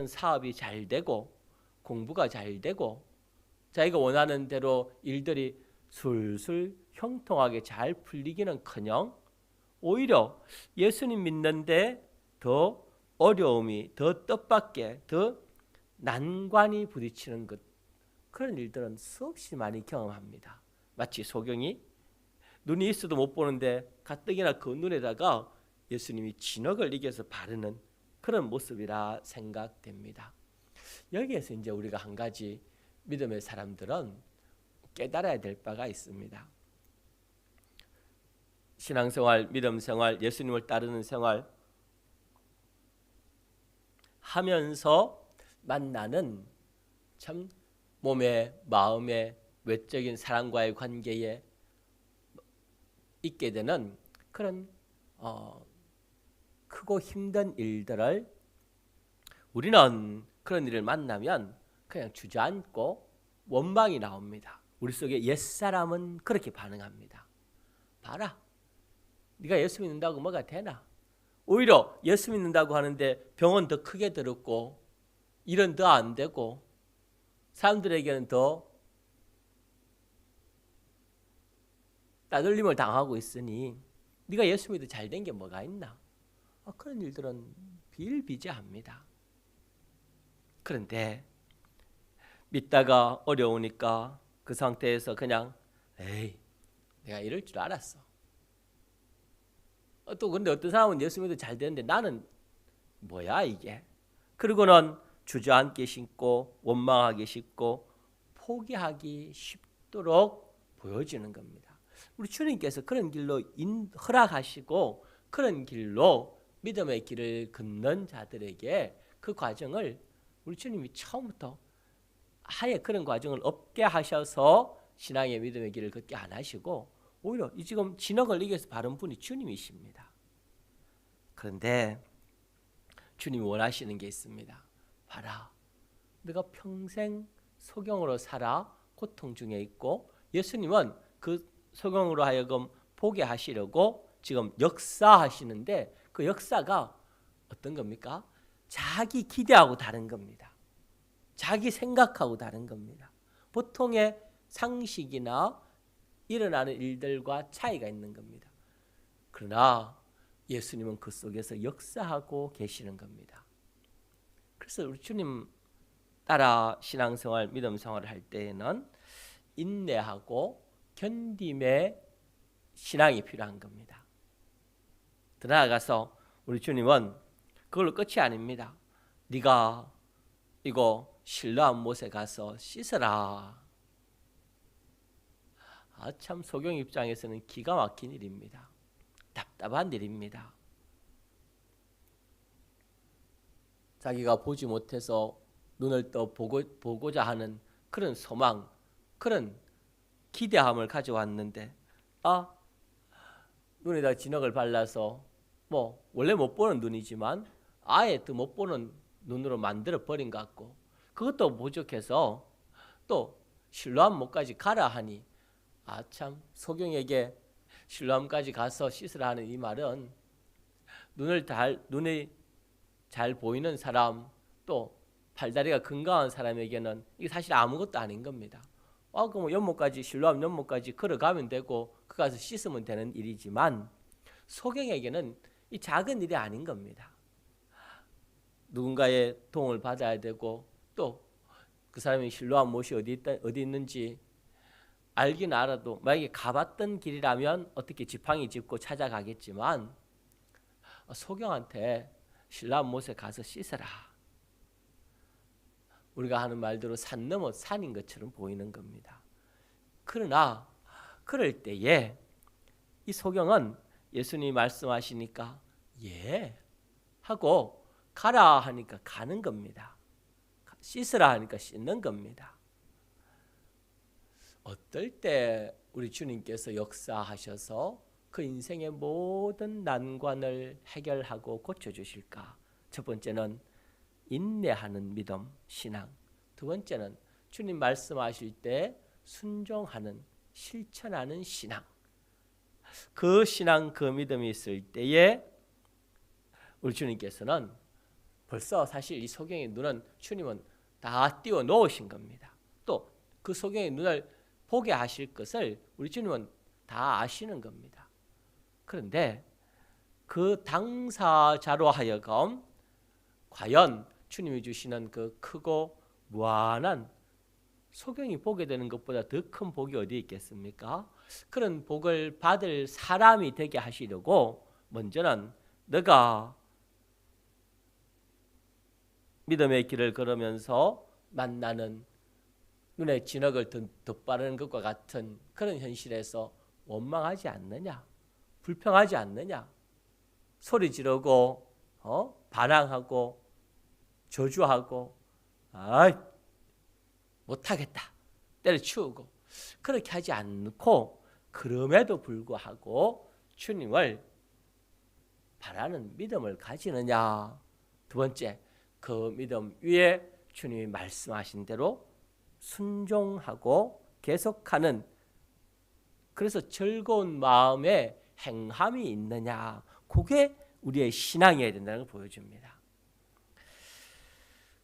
사업이 잘 되고 공부가 잘 되고 자기가 원하는 대로 일들이 술술 형통하게 잘 풀리기는커녕 오히려 예수님 믿는데 더 어려움이 더 뜻밖의 더 난관이 부딪히는 것, 그런 일들은 수없이 많이 경험합니다. 마치 소경이 눈이 있어도 못 보는데 가뜩이나 그 눈에다가 예수님이 진흙을 이겨서 바르는 그런 모습이라 생각됩니다. 여기에서 이제 우리가 한 가지 믿음의 사람들은 깨달아야 될 바가 있습니다. 신앙생활, 믿음생활, 예수님을 따르는 생활 하면서 만나는 참 몸의, 마음의, 외적인 사람과의 관계에 있게 되는 그런 크고 힘든 일들을 우리는 그런 일을 만나면 그냥 주저앉고 원망이 나옵니다. 우리 속에 옛사람은 그렇게 반응합니다. 봐라, 네가 예수 믿는다고 뭐가 되나? 오히려 예수 믿는다고 하는데 병은 더 크게 들었고 일은 더 안 되고 사람들에게는 더 따돌림을 당하고 있으니 네가 예수 믿어 잘 된 게 뭐가 있나? 그런 일들은 비일비재합니다. 그런데 믿다가 어려우니까 그 상태에서 그냥 에이, 내가 이럴 줄 알았어. 또 근데 어떤 사람은 예수 믿어 잘 되는데 나는 뭐야 이게? 그리고는 주저앉기 쉽고 원망하기 쉽고 포기하기 쉽도록 보여지는 겁니다. 우리 주님께서 그런 길로 허락하시고 그런 길로 믿음의 길을 걷는 자들에게 그 과정을 우리 주님이 처음부터 아예 그런 과정을 없게 하셔서 신앙의 믿음의 길을 걷게 안 하시고 오히려 이 지금 진흙을 이겨서 바른 분이 주님이십니다. 그런데 주님이 원하시는 게 있습니다. 봐라, 너가 평생 소경으로 살아 고통 중에 있고 예수님은 그 소경으로 하여금 보게 하시려고 지금 역사하시는데 그 역사가 어떤 겁니까? 자기 기대하고 다른 겁니다. 자기 생각하고 다른 겁니다. 보통의 상식이나 일어나는 일들과 차이가 있는 겁니다. 그러나 예수님은 그 속에서 역사하고 계시는 겁니다. 그래서 우리 주님 따라 신앙생활, 믿음생활을 할 때에는 인내하고 견딤의 신앙이 필요한 겁니다. 더 나아가서 우리 주님은 그걸로 끝이 아닙니다. 네가 이거 실로암 못에 가서 씻어라. 참 소경 입장에서는 기가 막힌 일입니다. 답답한 일입니다. 자기가 보지 못해서 눈을 떠 보고자 하는 그런 소망, 그런 기대함을 가져왔는데 눈에다 진흙을 발라서 뭐 원래 못 보는 눈이지만 아예 또 못 보는 눈으로 만들어 버린 것 같고 그것도 부족해서 또 실로암 못까지 가라 하니 참 소경에게 실로암까지 가서 씻으라 하는 이 말은 눈이 잘 보이는 사람 또 팔다리가 건강한 사람에게는 이게 사실 아무것도 아닌 겁니다. 그럼 연못까지 실로암 연못까지 걸어가면 되고 그 가서 씻으면 되는 일이지만 소경에게는 이 작은 일이 아닌 겁니다. 누군가의 도움을 받아야 되고 또 그 사람이 실로암 못이 어디 있는지 알긴 알아도 만약에 가봤던 길이라면 어떻게 지팡이 짚고 찾아가겠지만 소경한테 실로암 못에 가서 씻어라. 우리가 하는 말대로 산 넘어 산인 것처럼 보이는 겁니다. 그러나 그럴 때에 이 소경은 예수님이 말씀하시니까 예 하고 가라 하니까 가는 겁니다. 씻으라 하니까 씻는 겁니다. 어떨 때 우리 주님께서 역사하셔서 그 인생의 모든 난관을 해결하고 고쳐주실까? 첫 번째는 인내하는 믿음, 신앙. 두 번째는 주님 말씀하실 때 순종하는, 실천하는 신앙. 그 신앙, 그 믿음이 있을 때에 우리 주님께서는 벌써 사실 이 소경의 눈은 주님은 다 띄워 놓으신 겁니다. 또 그 소경의 눈을 보게 하실 것을 우리 주님은 다 아시는 겁니다. 그런데 그 당사자로 하여금 과연 주님이 주시는 그 크고 무한한 소경이 보게 되는 것보다 더 큰 복이 어디 있겠습니까? 그런 복을 받을 사람이 되게 하시려고 먼저는 너가 믿음의 길을 걸으면서 만나는 눈에 진흙을 덧바르는 것과 같은 그런 현실에서 원망하지 않느냐, 불평하지 않느냐, 소리 지르고 반항하고 저주하고 못하겠다 때려치우고 그렇게 하지 않고, 그럼에도 불구하고 주님을 바라는 믿음을 가지느냐. 두 번째, 그 믿음 위에 주님이 말씀하신 대로 순종하고 계속하는, 그래서 즐거운 마음에 행함이 있느냐. 그게 우리의 신앙이어야 된다는 걸 보여줍니다.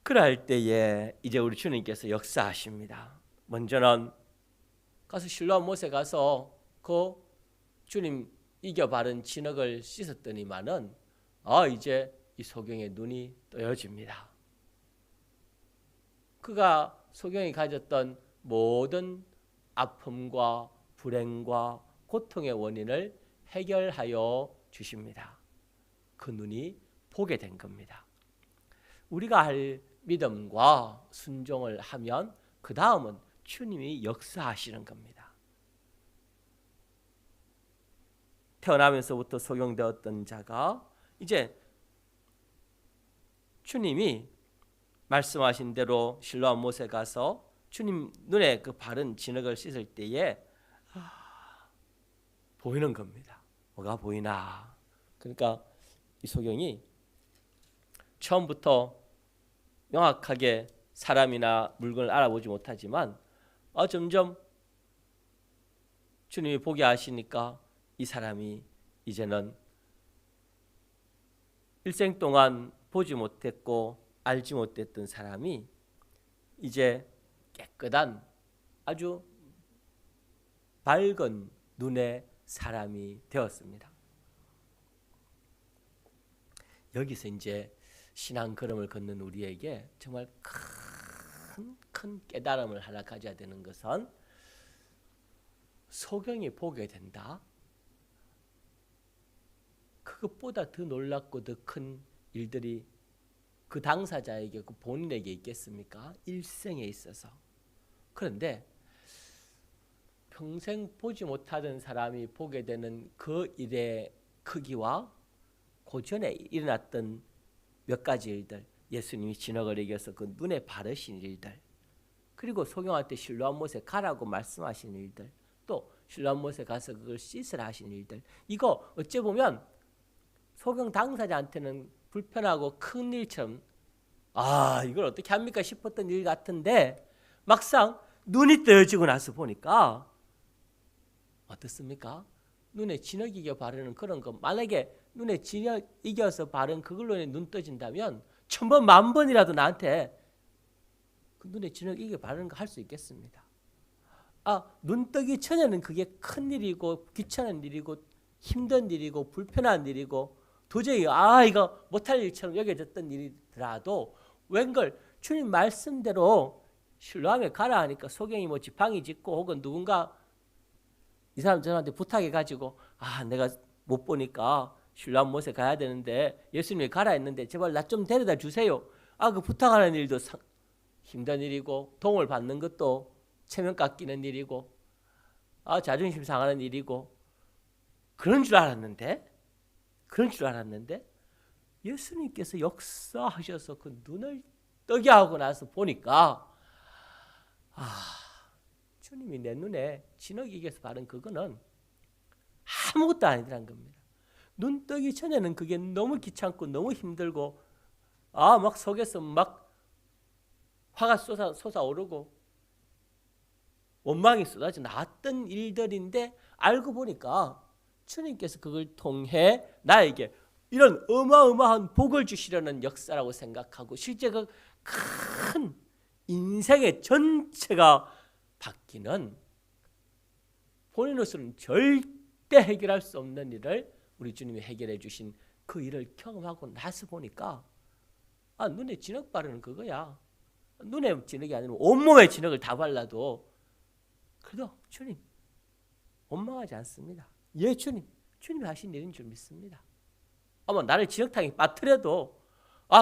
그럴 때에 이제 우리 주님께서 역사하십니다. 먼저는 가서 실로암 못에 가서 그 주님 이겨 바른 진흙을 씻었더니만은 이제 이 소경의 눈이 떠여집니다. 그가 소경이 가졌던 모든 아픔과 불행과 고통의 원인을 해결하여 주십니다. 그 눈이 보게 된 겁니다. 우리가 할 믿음과 순종을 하면 그 다음은 주님이 역사하시는 겁니다. 태어나면서부터 소경되었던 자가 이제 주님이 말씀하신 대로 실로암 못에 가서 주님 눈에 그 바른 진흙을 씻을 때에 보이는 겁니다. 뭐가 보이나? 그러니까 이 소경이 처음부터 명확하게 사람이나 물건을 알아보지 못하지만 점점 주님이 보게 하시니까 이 사람이 이제는 일생 동안 보지 못했고 알지 못했던 사람이 이제 깨끗한 아주 밝은 눈의 사람이 되었습니다. 여기서 이제 신앙 걸음을 걷는 우리에게 정말 큰 깨달음을 하나 가져야 되는 것은, 소경이 보게 된다. 그것보다 더 놀랍고 더 큰 일들이 그 당사자에게, 그 본인에게 있겠습니까? 일생에 있어서. 그런데 평생 보지 못하던 사람이 보게 되는 그 일의 크기와 그 전에 일어났던 몇 가지 일들, 예수님이 진흙을 이겨서 그 눈에 바르신 일들, 그리고 소경한테 실로암 못에 가라고 말씀하신 일들, 또 실로암 못에 가서 그걸 씻으라 하신 일들, 이거 어찌 보면 소경 당사자한테는 불편하고 큰 일처럼 이걸 어떻게 합니까 싶었던 일 같은데, 막상 눈이 떠지고 나서 보니까 어떻습니까? 눈에 진흙 이겨 바르는 그런 거, 만약에 눈에 진흙 이겨서 바른 그걸로 눈 떠진다면 1000번 10,000번이라도 나한테 그 눈에 진흙 이겨 바르는 거 할 수 있겠습니다. 눈 뜨기 전에는 그게 큰 일이고 귀찮은 일이고 힘든 일이고 불편한 일이고 도저히 이거 못할 일처럼 여겨졌던 일이더라도, 웬걸 주님 말씀대로 실로암에 가라 하니까 소경이 뭐 지팡이 짚고 혹은 누군가 이 사람 저한테 부탁해가지고 내가 못 보니까 실로암 못에 가야 되는데 예수님이 가라 했는데 제발 나 좀 데려다 주세요. 그 부탁하는 일도 힘든 일이고, 도움을 받는 것도 체면 깎이는 일이고, 자존심 상하는 일이고, 그런 줄 알았는데 예수님께서 역사하셔서 그 눈을 뜨게 하고 나서 보니까 주님이 내 눈에 진흙 이겨서 바른 그거는 아무것도 아니더란 겁니다. 눈 뜨기 전에는 그게 너무 귀찮고 너무 힘들고 막 속에서 막 화가 솟아오르고 원망이 쏟아져 나왔던 일들인데, 알고 보니까 주님께서 그걸 통해 나에게 이런 어마어마한 복을 주시려는 역사라고 생각하고 실제 그 큰 인생의 전체가 바뀌는 본인으로서는 절대 해결할 수 없는 일을 우리 주님이 해결해 주신 그 일을 경험하고 나서 보니까 눈에 진흙 바르는 그거야. 눈에 진흙이 아니라 온몸에 진흙을 다 발라도 그래도 주님 원망하지 않습니다. 예 주님, 주님이 하신 일인 줄 믿습니다. 아마 나를 진흙탕에 빠뜨려도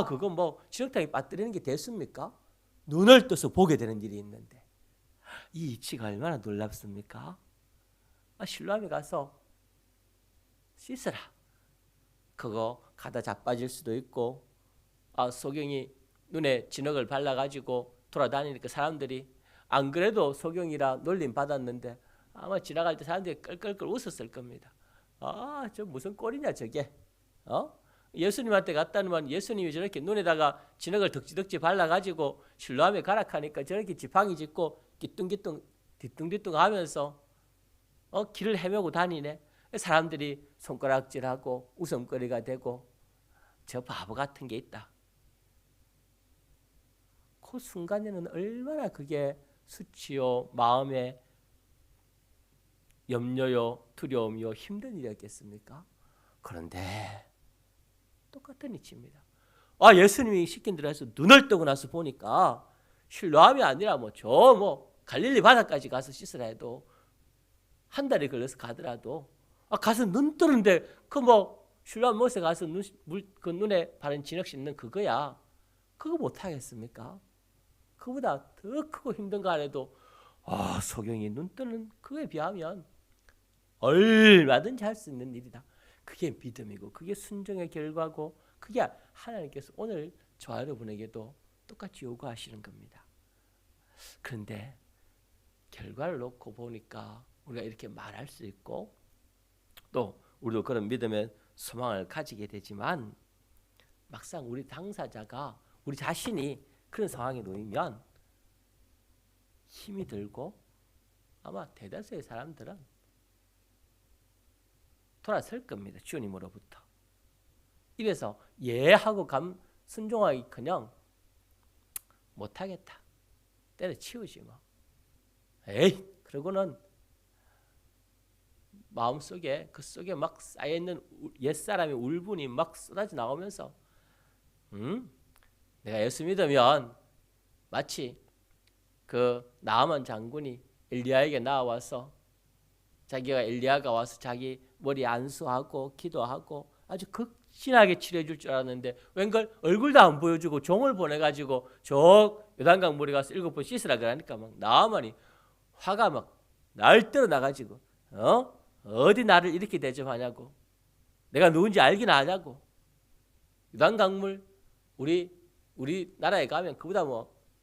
그거 뭐 진흙탕에 빠뜨리는 게 됐습니까? 눈을 떠서 보게 되는 일이 있는데 이 이치가 얼마나 놀랍습니까? 실로암에 가서 씻어라. 그거 가다 자빠질 수도 있고 소경이 눈에 진흙을 발라가지고 돌아다니니까 사람들이 안 그래도 소경이라 놀림 받았는데 아마 지나갈 때 사람들이 끌끌끌 웃었을 겁니다. 저 무슨 꼴이냐 저게. 예수님한테 갔다면 예수님이 저렇게 눈에다가 진흙을 덕지덕지 발라가지고 실로암에 가락하니까 저렇게 지팡이 짚고 기뚱기뚱 뒤뚱뒤뚱 하면서 길을 헤매고 다니네. 사람들이 손가락질하고 웃음거리가 되고 저 바보 같은 게 있다. 그 순간에는 얼마나 그게 수치요 마음의 염려요 두려움이요 힘든 일이었겠습니까? 그런데 똑같은 이치입니다. 예수님이 시킨 대로 해서 눈을 뜨고 나서 보니까 실로암이 아니라 갈릴리 바다까지 가서 씻으라 해도 한 달이 걸려서 가더라도 가서 눈 뜨는데 실로암 못에 가서 그 눈에 바른 진흙 씻는 그거야. 그거 못 하겠습니까? 그보다 더 크고 힘든 거 안 해도 소경이 눈 뜨는 그거에 비하면 얼마든지 할 수 있는 일이다. 그게 믿음이고 그게 순종의 결과고 그게 하나님께서 오늘 저와 여러분에게도 똑같이 요구하시는 겁니다. 그런데 결과를 놓고 보니까 우리가 이렇게 말할 수 있고 또 우리도 그런 믿음의 소망을 가지게 되지만 막상 우리 당사자가 우리 자신이 그런 상황에 놓이면 힘이 들고 아마 대다수의 사람들은 돌아설 겁니다. 주님으로부터. 이래서 예하고 순종하기커녕 못하겠다. 때려치우지 뭐. 에이 그러고는 마음속에 그 속에 막 쌓여있는 옛사람의 울분이 막 쏟아져 나오면서 내가 예수 믿으면 마치 그 나아만 장군이 엘리야에게 나와서 자기가 엘리야가 와서 자기 머리 안수하고 기도하고 아주 극진하게 치료해 줄 줄 알았는데 웬걸 얼굴도 안 보여주고 종을 보내가지고 저 요단강 물에 가서 7번 씻으라 그러니까 막 나아만이 화가 막 날때로 나가지고 어디 나를 이렇게 대접하냐고 내가 누군지 알긴 아냐고 요단강물 우리 나라에 가면 그보다